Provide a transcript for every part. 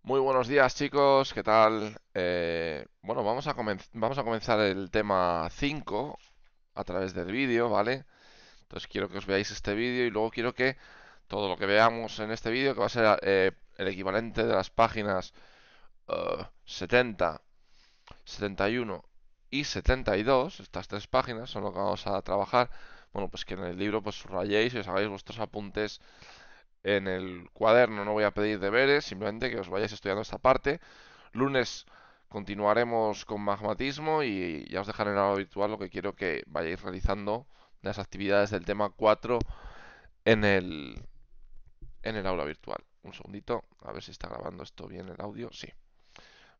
Muy buenos días, chicos, ¿qué tal? Bueno, vamos a comenzar el tema 5 a través del vídeo, ¿vale? Entonces quiero que os veáis este vídeo y luego quiero que todo lo que veamos en este vídeo, que va a ser el equivalente de las páginas 70, 71 y 72, estas tres páginas son lo que vamos a trabajar. Bueno, pues que en el libro pues subrayéis y os hagáis vuestros apuntes en el cuaderno. No voy a pedir deberes, simplemente que os vayáis estudiando esta parte. Lunes continuaremos con magmatismo y ya os dejaré en el aula virtual lo que quiero que vayáis realizando de las actividades del tema 4 en el aula virtual. Un segundito, a ver si está grabando esto bien el audio. Sí.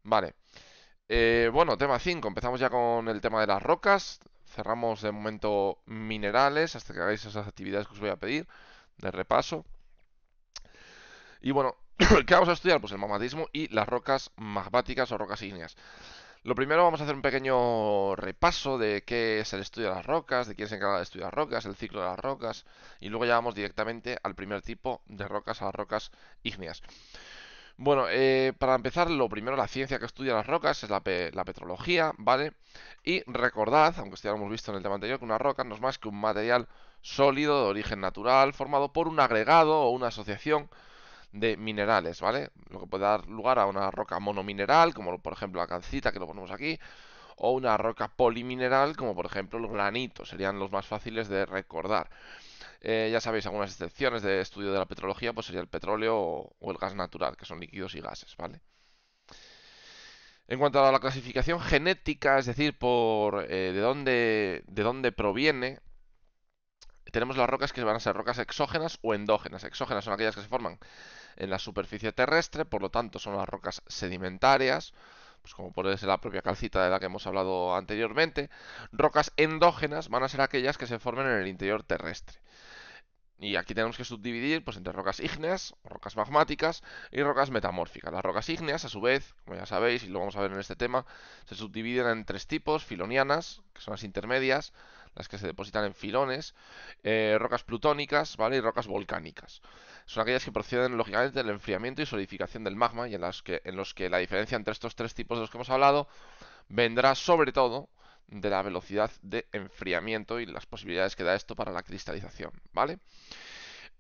Vale. Bueno, tema 5. Empezamos ya con el tema de las rocas. Cerramos de momento minerales hasta que hagáis esas actividades que os voy a pedir de repaso. Y bueno, ¿qué vamos a estudiar? Pues el magmatismo y las rocas magmáticas o rocas ígneas. Lo primero vamos a hacer un pequeño repaso de qué es el estudio de las rocas, de quién se encarga de estudiar rocas, el ciclo de las rocas, y luego ya vamos directamente al primer tipo de rocas, a las rocas ígneas. Bueno, para empezar, lo primero, la ciencia que estudia las rocas es la petrología, ¿vale? Y recordad, aunque esto ya lo hemos visto en el tema anterior, que una roca no es más que un material sólido de origen natural formado por un agregado o una asociación de minerales, ¿vale? Lo que puede dar lugar a una roca monomineral, como por ejemplo la calcita, que lo ponemos aquí, o una roca polimineral, como por ejemplo el granito, serían los más fáciles de recordar. Ya sabéis, algunas excepciones de estudio de la petrología, pues sería el petróleo o el gas natural, que son líquidos y gases, ¿vale? En cuanto a la clasificación genética, es decir, por de dónde proviene, tenemos las rocas que van a ser rocas exógenas o endógenas. Exógenas son aquellas que se forman en la superficie terrestre, por lo tanto son las rocas sedimentarias, pues como puede ser la propia calcita de la que hemos hablado anteriormente. Rocas endógenas van a ser aquellas que se formen en el interior terrestre. Y aquí tenemos que subdividir pues, entre rocas ígneas, rocas magmáticas y rocas metamórficas. Las rocas ígneas, a su vez, como ya sabéis, y lo vamos a ver en este tema, se subdividen en tres tipos: filonianas, que son las intermedias, las que se depositan en filones, rocas plutónicas, ¿vale? Y rocas volcánicas. Son aquellas que proceden, lógicamente, del enfriamiento y solidificación del magma y en los que la diferencia entre estos tres tipos de los que hemos hablado vendrá sobre todo de la velocidad de enfriamiento y las posibilidades que da esto para la cristalización, ¿vale?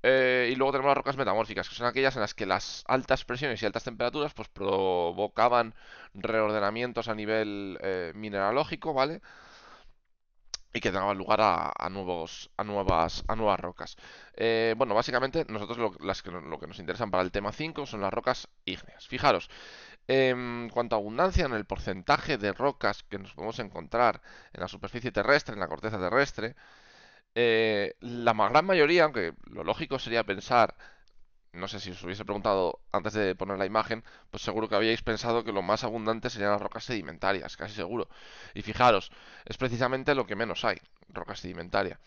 Y luego tenemos las rocas metamórficas, que son aquellas en las que las altas presiones y altas temperaturas pues provocaban reordenamientos a nivel mineralógico, ¿vale? Y que daban lugar a nuevas rocas. Bueno, básicamente nosotros lo que nos interesan para el tema 5 son las rocas ígneas. Fijaros, en cuanto a abundancia, en el porcentaje de rocas que nos podemos encontrar en la superficie terrestre, en la corteza terrestre, la gran mayoría, aunque lo lógico sería pensar, no sé si os hubiese preguntado antes de poner la imagen, pues seguro que habíais pensado que lo más abundante serían las rocas sedimentarias, casi seguro. Y fijaros, es precisamente lo que menos hay, roca sedimentaria.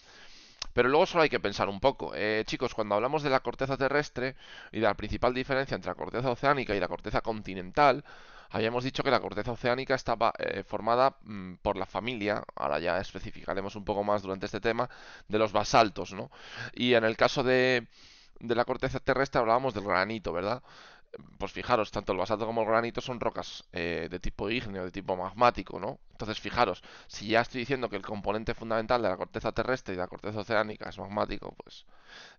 Pero luego solo hay que pensar un poco. Chicos, cuando hablamos de la corteza terrestre y de la principal diferencia entre la corteza oceánica y la corteza continental, habíamos dicho que la corteza oceánica estaba formada por la familia, ahora ya especificaremos un poco más durante este tema, de los basaltos, ¿no? Y en el caso de la corteza terrestre hablábamos del granito, ¿verdad? Pues fijaros, tanto el basalto como el granito son rocas de tipo ígneo, de tipo magmático, ¿no? Entonces, fijaros, si ya estoy diciendo que el componente fundamental de la corteza terrestre y de la corteza oceánica es magmático, pues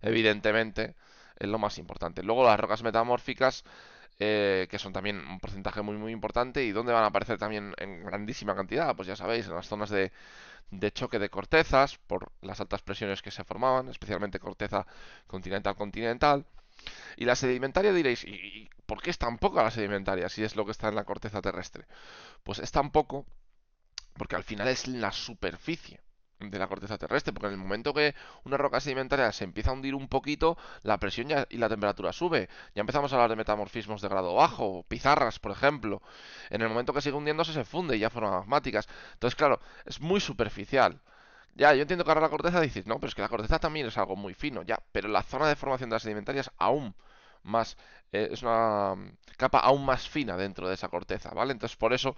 evidentemente es lo más importante. Luego las rocas metamórficas, que son también un porcentaje muy muy importante, y dónde van a aparecer también en grandísima cantidad, pues ya sabéis, en las zonas de choque de cortezas, por las altas presiones que se formaban, especialmente corteza continental-continental. Y la sedimentaria diréis, ¿y por qué es tan poca la sedimentaria si es lo que está en la corteza terrestre? Pues es tan poco porque al final es la superficie de la corteza terrestre, porque en el momento que una roca sedimentaria se empieza a hundir un poquito, la presión y la temperatura sube. Ya empezamos a hablar de metamorfismos de grado bajo, pizarras, por ejemplo. En el momento que sigue hundiéndose se funde y ya forman magmáticas. Entonces, claro, es muy superficial. Ya, yo entiendo que ahora la corteza dices, no, pero es que la corteza también es algo muy fino, ya, pero la zona de formación de las sedimentarias aún más, es una capa aún más fina dentro de esa corteza, ¿vale? Entonces por eso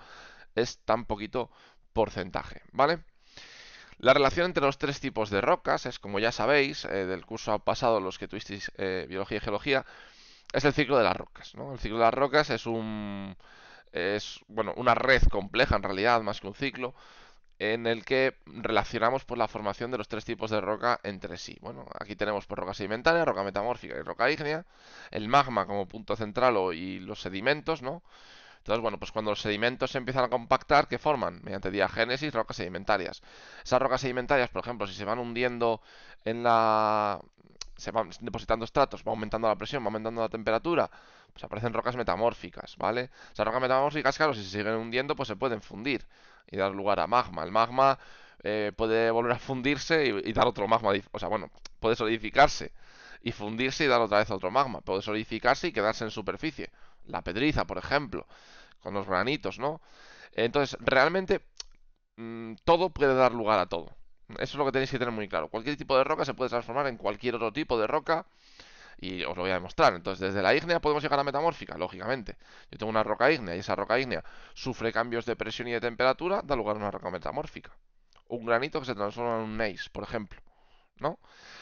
es tan poquito porcentaje, ¿vale? La relación entre los tres tipos de rocas es, como ya sabéis, del curso pasado los que tuvisteis biología y geología, es el ciclo de las rocas, ¿no? El ciclo de las rocas bueno, una red compleja en realidad, más que un ciclo, en el que relacionamos pues, la formación de los tres tipos de roca entre sí. Bueno, aquí tenemos pues, roca sedimentaria, roca metamórfica y roca ígnea, el magma como punto central y los sedimentos, ¿no? Entonces, bueno, pues cuando los sedimentos se empiezan a compactar, ¿qué forman? Mediante diagénesis, rocas sedimentarias. Esas rocas sedimentarias, por ejemplo, si se van hundiendo en la... se van depositando estratos, va aumentando la presión, va aumentando la temperatura, pues aparecen rocas metamórficas, ¿vale? Esas rocas metamórficas, claro, si se siguen hundiendo, pues se pueden fundir y dar lugar a magma. El magma puede volver a fundirse y dar otro magma, o sea, bueno, puede solidificarse y fundirse y dar otra vez otro magma. Puede solidificarse y quedarse en superficie. La pedriza, por ejemplo, con los granitos, ¿no? Entonces, realmente todo puede dar lugar a todo. Eso es lo que tenéis que tener muy claro. Cualquier tipo de roca se puede transformar en cualquier otro tipo de roca y os lo voy a demostrar. Entonces, desde la ígnea podemos llegar a metamórfica, lógicamente. Yo tengo una roca ígnea y esa roca ígnea sufre cambios de presión y de temperatura, da lugar a una roca metamórfica. Un granito que se transforma en un gneiss, por ejemplo, ¿no?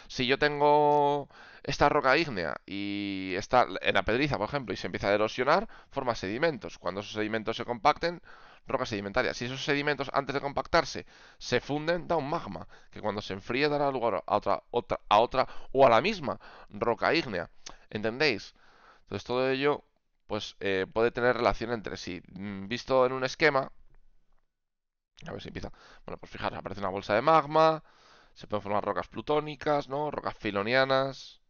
Si yo tengo esta roca ígnea y está en la pedriza, por ejemplo, y se empieza a erosionar, forma sedimentos. Cuando esos sedimentos se compacten, roca sedimentaria. Si esos sedimentos antes de compactarse se funden, da un magma, que cuando se enfríe dará lugar a otra o a la misma roca ígnea. ¿Entendéis? Entonces todo ello pues puede tener relación entre sí. Visto en un esquema, a ver si empieza. Bueno, pues fijaros, aparece una bolsa de magma, se pueden formar rocas plutónicas, ¿no? Rocas filonianas,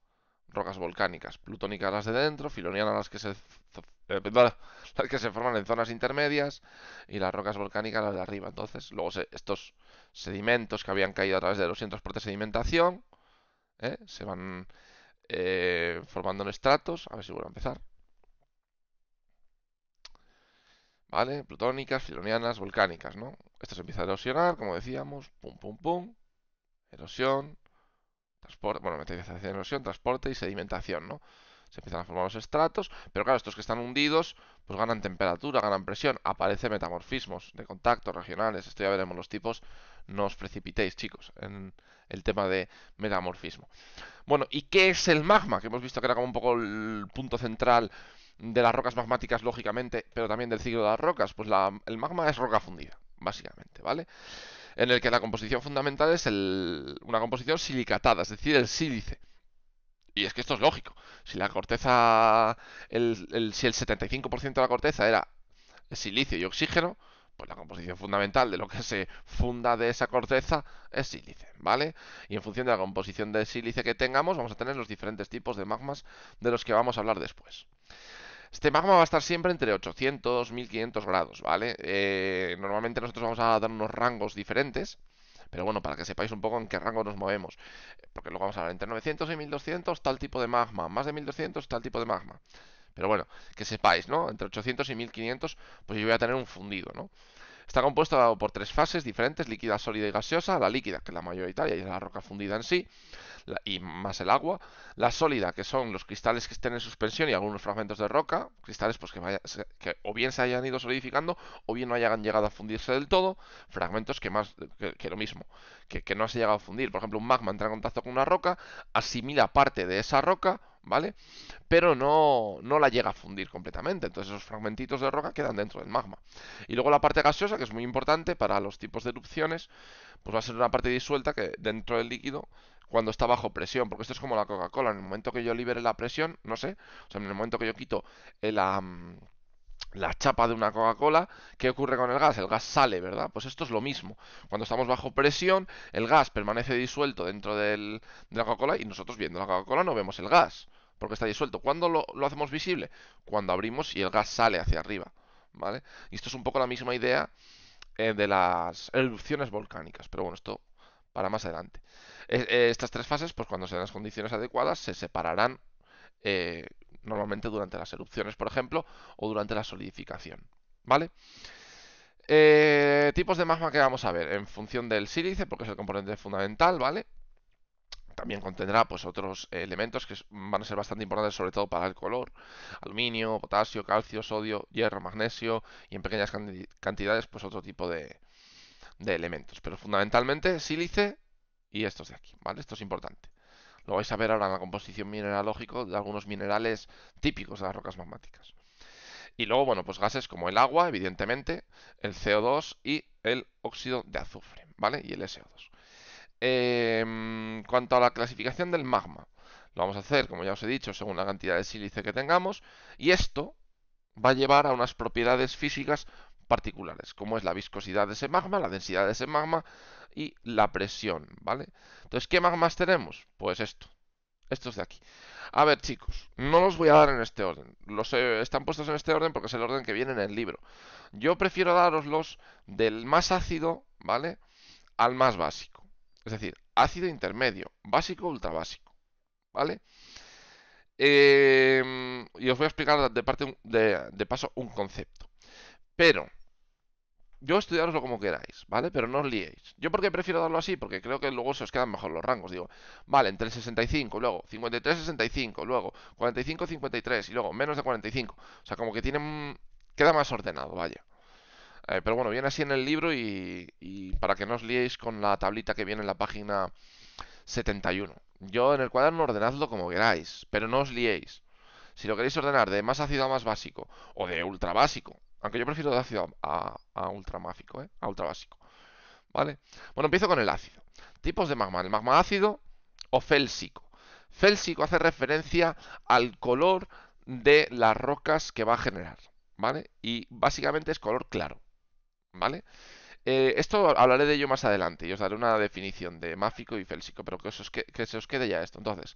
rocas volcánicas. Plutónicas las de dentro, filonianas las que se forman en zonas intermedias y las rocas volcánicas las de arriba. Entonces, luego estos sedimentos que habían caído a través de los por de sedimentación se van formando en estratos. A ver si vuelvo a empezar. ¿Vale? Plutónicas, filonianas, volcánicas, ¿no? Esto se empieza a erosionar, como decíamos, pum, pum, pum, erosión, transporte, bueno, meteorización, erosión, transporte y sedimentación, ¿no? Se empiezan a formar los estratos, pero claro, estos que están hundidos, pues ganan temperatura, ganan presión, aparecen metamorfismos de contacto regionales, esto ya veremos los tipos, no os precipitéis, chicos, en el tema de metamorfismo. Bueno, ¿y qué es el magma? Que hemos visto que era como un poco el punto central de las rocas magmáticas, lógicamente, pero también del ciclo de las rocas. Pues el magma es roca fundida, básicamente, ¿vale? En el que la composición fundamental es una composición silicatada, es decir, el sílice. Y es que esto es lógico. Si la corteza, si el 75% de la corteza era silicio y oxígeno, pues la composición fundamental de lo que se funda de esa corteza es sílice, ¿vale? Y en función de la composición de sílice que tengamos, vamos a tener los diferentes tipos de magmas de los que vamos a hablar después. Este magma va a estar siempre entre 800 y 1500 grados, ¿vale? Normalmente nosotros vamos a dar unos rangos diferentes, pero bueno, para que sepáis un poco en qué rango nos movemos. Porque luego vamos a hablar entre 900 y 1200 tal tipo de magma, más de 1200 tal tipo de magma. Pero bueno, que sepáis, ¿no? Entre 800 y 1500, pues yo voy a tener un fundido, ¿no? Está compuesto por tres fases diferentes, líquida, sólida y gaseosa. La líquida, que es la mayoritaria y es la roca fundida en sí, y más el agua. La sólida, que son los cristales que estén en suspensión y algunos fragmentos de roca, cristales pues que o bien se hayan ido solidificando o bien no hayan llegado a fundirse del todo, fragmentos que lo mismo, que no se ha llegado a fundir. Por ejemplo, un magma entra en contacto con una roca, asimila parte de esa roca, ¿vale? Pero no la llega a fundir completamente. Entonces esos fragmentitos de roca quedan dentro del magma. Y luego la parte gaseosa, que es muy importante para los tipos de erupciones, pues va a ser una parte disuelta que dentro del líquido cuando está bajo presión, porque esto es como la Coca-Cola, en el momento que yo libere la presión, no sé, o sea, en el momento que yo quito la chapa de una Coca-Cola, ¿qué ocurre con el gas? El gas sale, ¿verdad? Pues esto es lo mismo. Cuando estamos bajo presión, el gas permanece disuelto dentro de la Coca-Cola y nosotros viendo la Coca-Cola no vemos el gas, porque está disuelto. ¿Cuándo lo hacemos visible? Cuando abrimos y el gas sale hacia arriba, ¿vale? Y esto es un poco la misma idea de las erupciones volcánicas, pero bueno, esto para más adelante. Estas tres fases, pues cuando se den las condiciones adecuadas, se separarán eh, normalmente durante las erupciones, por ejemplo, o durante la solidificación. ¿Vale? Tipos de magma que vamos a ver en función del sílice, porque es el componente fundamental, ¿vale? También contendrá pues otros elementos que van a ser bastante importantes, sobre todo para el color: aluminio, potasio, calcio, sodio, hierro, magnesio y en pequeñas cantidades pues otro tipo de elementos. Pero fundamentalmente sílice y estos de aquí, ¿vale? Esto es importante. Lo vais a ver ahora en la composición mineralógica de algunos minerales típicos de las rocas magmáticas. Y luego, bueno, pues gases como el agua, evidentemente, el CO2 y el óxido de azufre, ¿vale? Y el SO2. Cuanto a la clasificación del magma, lo vamos a hacer, como ya os he dicho, según la cantidad de sílice que tengamos, y esto va a llevar a unas propiedades físicas particulares, como es la viscosidad de ese magma, la densidad de ese magma y la presión, ¿vale? Entonces, ¿qué magmas tenemos? Pues estos de aquí. A ver, chicos, no los voy a dar en este orden. Están puestos en este orden porque es el orden que viene en el libro. Yo prefiero daroslos del más ácido, ¿vale? Al más básico. Es decir, ácido intermedio, básico, ultra básico, ¿vale? Y os voy a explicar de paso un concepto. Pero, yo estudiaroslo como queráis, ¿vale? Pero no os liéis. ¿Yo por qué prefiero darlo así? Porque creo que luego se os quedan mejor los rangos. Digo, vale, entre el 65, luego 53-65, luego 45-53 y luego menos de 45. O sea, como que queda más ordenado, vaya. Pero bueno, viene así en el libro y para que no os liéis con la tablita que viene en la página 71. Yo en el cuaderno ordenadlo como queráis, pero no os liéis. Si lo queréis ordenar de más ácido a más básico o de ultra básico, aunque yo prefiero de ácido a ultra máfico, a ultra básico, ¿vale? Bueno, empiezo con el ácido. Tipos de magma: el magma ácido o félsico. Félsico hace referencia al color de las rocas que va a generar, ¿vale? Y básicamente es color claro, ¿vale? Esto hablaré de ello más adelante y os daré una definición de máfico y félsico, pero que se os quede ya esto. Entonces,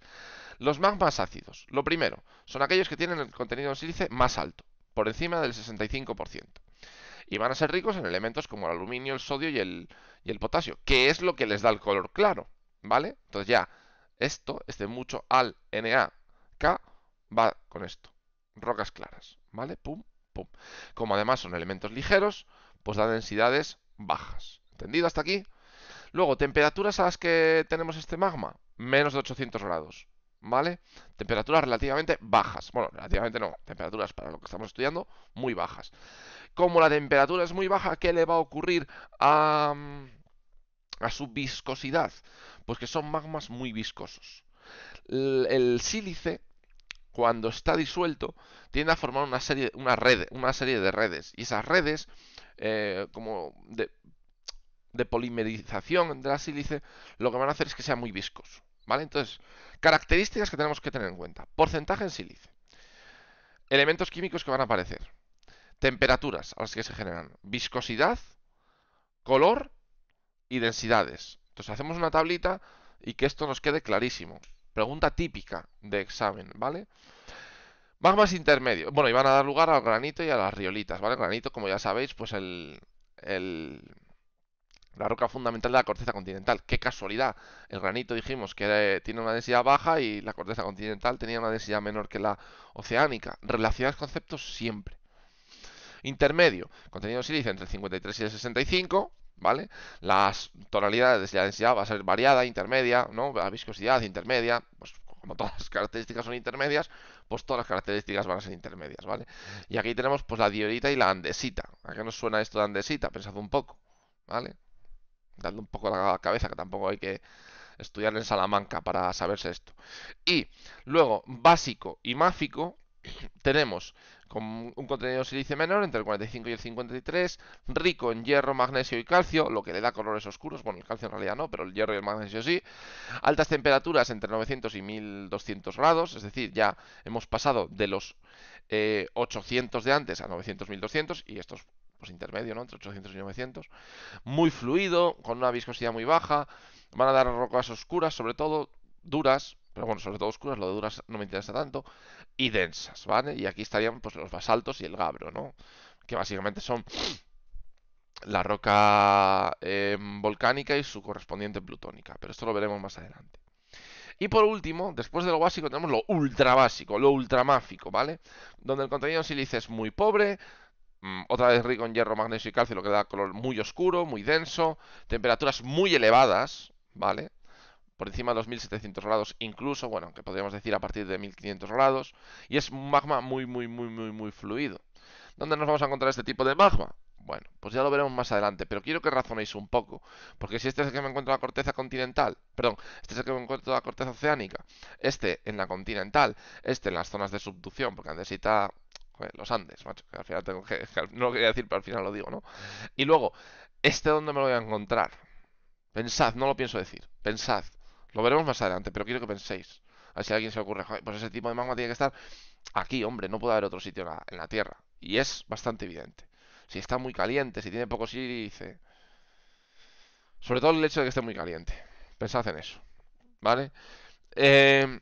los magmas ácidos. Lo primero, son aquellos que tienen el contenido de sílice más alto, por encima del 65%. Y van a ser ricos en elementos como el aluminio, el sodio y el potasio, que es lo que les da el color claro, ¿vale? Entonces ya, este mucho al NaK, va con esto. Rocas claras, ¿vale? Pum, pum. Como además son elementos ligeros, pues da densidades bajas. ¿Entendido hasta aquí? Luego, temperaturas a las que tenemos este magma, menos de 800 grados, ¿vale? Temperaturas relativamente bajas. Bueno, relativamente no, temperaturas para lo que estamos estudiando, muy bajas. Como la temperatura es muy baja, ¿qué le va a ocurrir a su viscosidad? Pues que son magmas muy viscosos. El sílice, cuando está disuelto, tiende a formar una serie de redes. Y esas redes, como de polimerización de la sílice, lo que van a hacer es que sea muy viscoso, ¿vale? Entonces, características que tenemos que tener en cuenta. Porcentaje en sílice. Elementos químicos que van a aparecer. Temperaturas a las que se generan. Viscosidad, color y densidades. Entonces, hacemos una tablita y que esto nos quede clarísimo. Pregunta típica de examen, ¿vale? Magmas intermedios. Bueno, y van a dar lugar al granito y a las riolitas, ¿vale? El granito, como ya sabéis, pues el la roca fundamental de la corteza continental. Qué casualidad. El granito dijimos que tiene una densidad baja y la corteza continental tenía una densidad menor que la oceánica. Relacionados conceptos siempre. Intermedio. Contenido de sílice entre el 53 y el 65. ¿Vale? Las tonalidades de la densidad va a ser variada, intermedia, ¿no? La viscosidad intermedia. Pues como todas las características son intermedias, pues todas las características van a ser intermedias, ¿vale? Y aquí tenemos pues la diorita y la andesita. ¿A qué nos suena esto de andesita? Pensad un poco, ¿vale? Dando un poco la cabeza, que tampoco hay que estudiar en Salamanca para saberse esto. Y luego, básico y máfico, tenemos con un contenido de sílice menor entre el 45 y el 53, rico en hierro, magnesio y calcio, lo que le da colores oscuros. Bueno, el calcio en realidad no, pero el hierro y el magnesio sí. Altas temperaturas entre 900 y 1200 grados, es decir, ya hemos pasado de los 800 de antes a 900-1200, y estos pues intermedio, ¿no? Entre 800 y 900. Muy fluido, con una viscosidad muy baja. Van a dar rocas oscuras, sobre todo duras, pero bueno, sobre todo oscuras, lo de duras no me interesa tanto, y densas, ¿vale? Y aquí estarían pues los basaltos y el gabro, ¿no? Que básicamente son la roca volcánica y su correspondiente plutónica, pero esto lo veremos más adelante. Y por último, después de lo básico, tenemos lo ultra básico, lo ultramáfico, ¿vale? Donde el contenido en sílice es muy pobre, otra vez rico en hierro, magnesio y calcio, lo que da color muy oscuro, muy denso, temperaturas muy elevadas, ¿vale? Por encima de los 1700 grados incluso, bueno, aunque podríamos decir a partir de 1500 grados, y es un magma muy, muy, muy, muy, muy fluido. ¿Dónde nos vamos a encontrar este tipo de magma? Bueno, pues ya lo veremos más adelante, pero quiero que razonéis un poco, porque si este es el que me encuentro en la corteza continental, perdón, este es el que me encuentro en la corteza oceánica, este en la continental, este en las zonas de subducción, porque necesita joder, los Andes, macho, que al final tengo que no lo quería decir, pero al final lo digo, ¿no? Y luego, este dónde me lo voy a encontrar. Pensad, no lo pienso decir, pensad, lo veremos más adelante, pero quiero que penséis. A ver si a alguien se le ocurre, joder, pues ese tipo de magma tiene que estar aquí, hombre, no puede haber otro sitio en la Tierra. Y es bastante evidente. Si está muy caliente, si tiene poco sílice. Sobre todo el hecho de que esté muy caliente. Pensad en eso, ¿vale? Eh,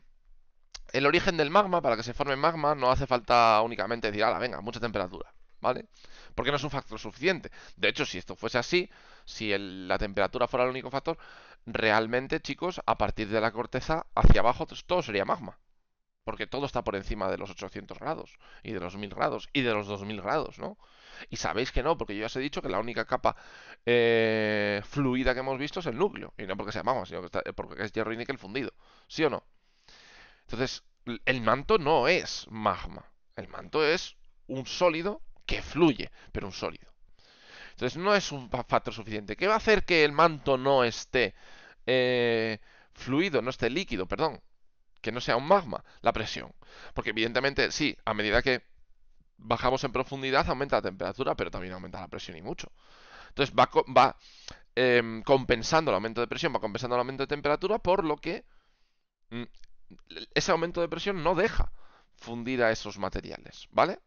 el origen del magma, para que se forme magma, no hace falta únicamente decir, ala, venga, mucha temperatura, ¿vale? Porque no es un factor suficiente. De hecho, si esto fuese así, si la temperatura fuera el único factor, realmente, chicos, a partir de la corteza hacia abajo, todo sería magma. Porque todo está por encima de los 800 grados, y de los 1000 grados, y de los 2000 grados, ¿no? Y sabéis que no, porque yo ya os he dicho que la única capa fluida que hemos visto es el núcleo. Y no porque sea magma, sino porque es hierro y níquel fundido. ¿Sí o no? Entonces, el manto no es magma. El manto es un sólido que fluye, pero un sólido. Entonces, no es un factor suficiente. ¿Qué va a hacer que el manto no esté fluido, no esté líquido, perdón? Que no sea un magma, la presión. Porque evidentemente, sí, a medida que bajamos en profundidad aumenta la temperatura, pero también aumenta la presión y mucho. Entonces va compensando el aumento de presión, va compensando el aumento de temperatura, por lo que mm, ese aumento de presión no deja fundir a esos materiales, ¿vale?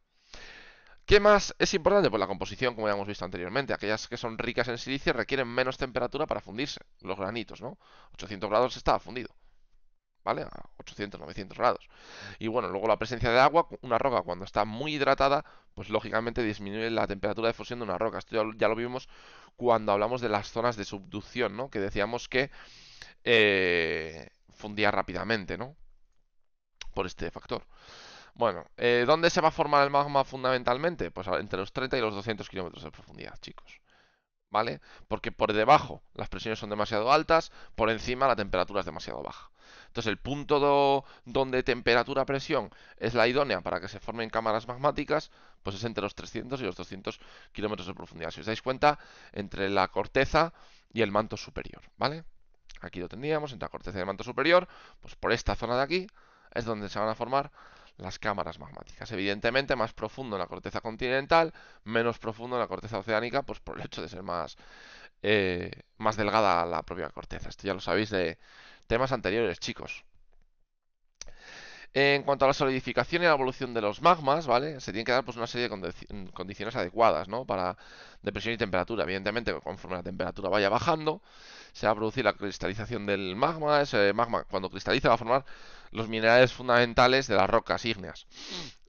¿Qué más es importante? Pues la composición, como ya hemos visto anteriormente. Aquellas que son ricas en silicio requieren menos temperatura para fundirse. Los granitos, ¿no? 800 grados está fundido, ¿vale? A 800, 900 grados. Y bueno, luego la presencia de agua, una roca cuando está muy hidratada, pues lógicamente disminuye la temperatura de fusión de una roca. Esto ya lo vimos cuando hablamos de las zonas de subducción, ¿no? Que decíamos que fundía rápidamente, ¿no? Por este factor. Bueno, ¿dónde se va a formar el magma fundamentalmente? Pues entre los 30 y los 200 kilómetros de profundidad, chicos. ¿Vale? Porque por debajo las presiones son demasiado altas, por encima la temperatura es demasiado baja. Entonces el punto donde temperatura-presión es la idónea para que se formen cámaras magmáticas, pues es entre los 300 y los 200 kilómetros de profundidad. Si os dais cuenta, entre la corteza y el manto superior, ¿vale? Aquí lo tendríamos, entre la corteza y el manto superior, pues por esta zona de aquí es donde se van a formar las cámaras magmáticas. Evidentemente más profundo en la corteza continental, menos profundo en la corteza oceánica, pues por el hecho de ser más delgada la propia corteza. Esto ya lo sabéis de temas anteriores, chicos. En cuanto a la solidificación y la evolución de los magmas, ¿vale? Se tienen que dar pues una serie de condiciones adecuadas, ¿no? De presión y temperatura. Evidentemente, conforme la temperatura vaya bajando, se va a producir la cristalización del magma. Ese magma, cuando cristaliza, va a formar los minerales fundamentales de las rocas ígneas.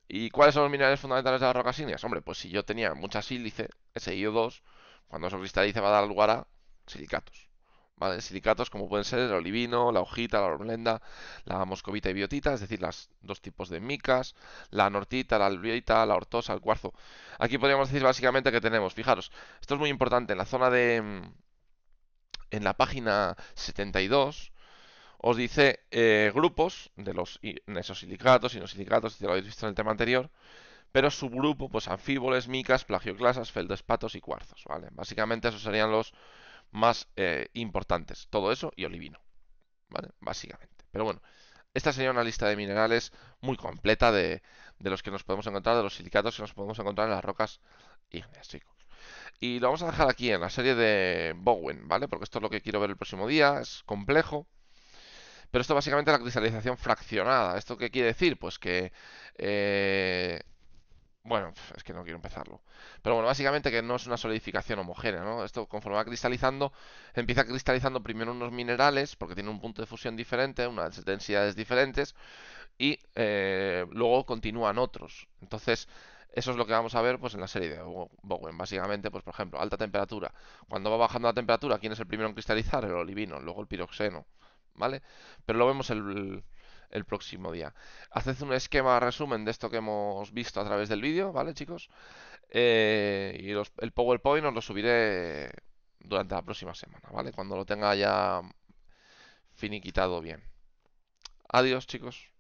¿Y cuáles son los minerales fundamentales de las rocas ígneas? Hombre, pues si yo tenía mucha sílice, SiO2, cuando eso cristalice va a dar lugar a silicatos. ¿Vale? Silicatos como pueden ser el olivino, la hojita, la hornblenda, la moscovita y biotita, es decir, las dos tipos de micas, la anortita, la albiita, la ortosa, el cuarzo. Aquí podríamos decir básicamente que tenemos, fijaros, esto es muy importante, en la zona en la página 72, os dice grupos de los nesosilicatos, inosilicatos, ya lo habéis visto en el tema anterior, pero subgrupo, pues anfíboles, micas, plagioclasas, feldespatos y cuarzos, ¿vale? Básicamente esos serían los más importantes. Todo eso y olivino, ¿vale? Básicamente. Pero bueno, esta sería una lista de minerales muy completa de los que nos podemos encontrar, de los silicatos que nos podemos encontrar en las rocas ígneas, chicos. Y lo vamos a dejar aquí en la serie de Bowen, ¿vale? Porque esto es lo que quiero ver el próximo día, es complejo. Pero esto básicamente es la cristalización fraccionada. ¿Esto qué quiere decir? Pues que bueno, es que no quiero empezarlo. Pero bueno, básicamente que no es una solidificación homogénea, ¿no? Esto conforme va cristalizando, empieza cristalizando primero unos minerales, porque tiene un punto de fusión diferente, unas densidades diferentes, y luego continúan otros. Entonces, eso es lo que vamos a ver pues en la serie de Bowen. Básicamente, pues por ejemplo, alta temperatura. Cuando va bajando la temperatura, ¿quién es el primero en cristalizar? El olivino, luego el piroxeno, ¿vale? Pero lo vemos el próximo día. Haced un esquema resumen de esto que hemos visto a través del vídeo, ¿vale, chicos? Y el PowerPoint os lo subiré durante la próxima semana, ¿vale? Cuando lo tenga ya finiquitado bien. Adiós, chicos.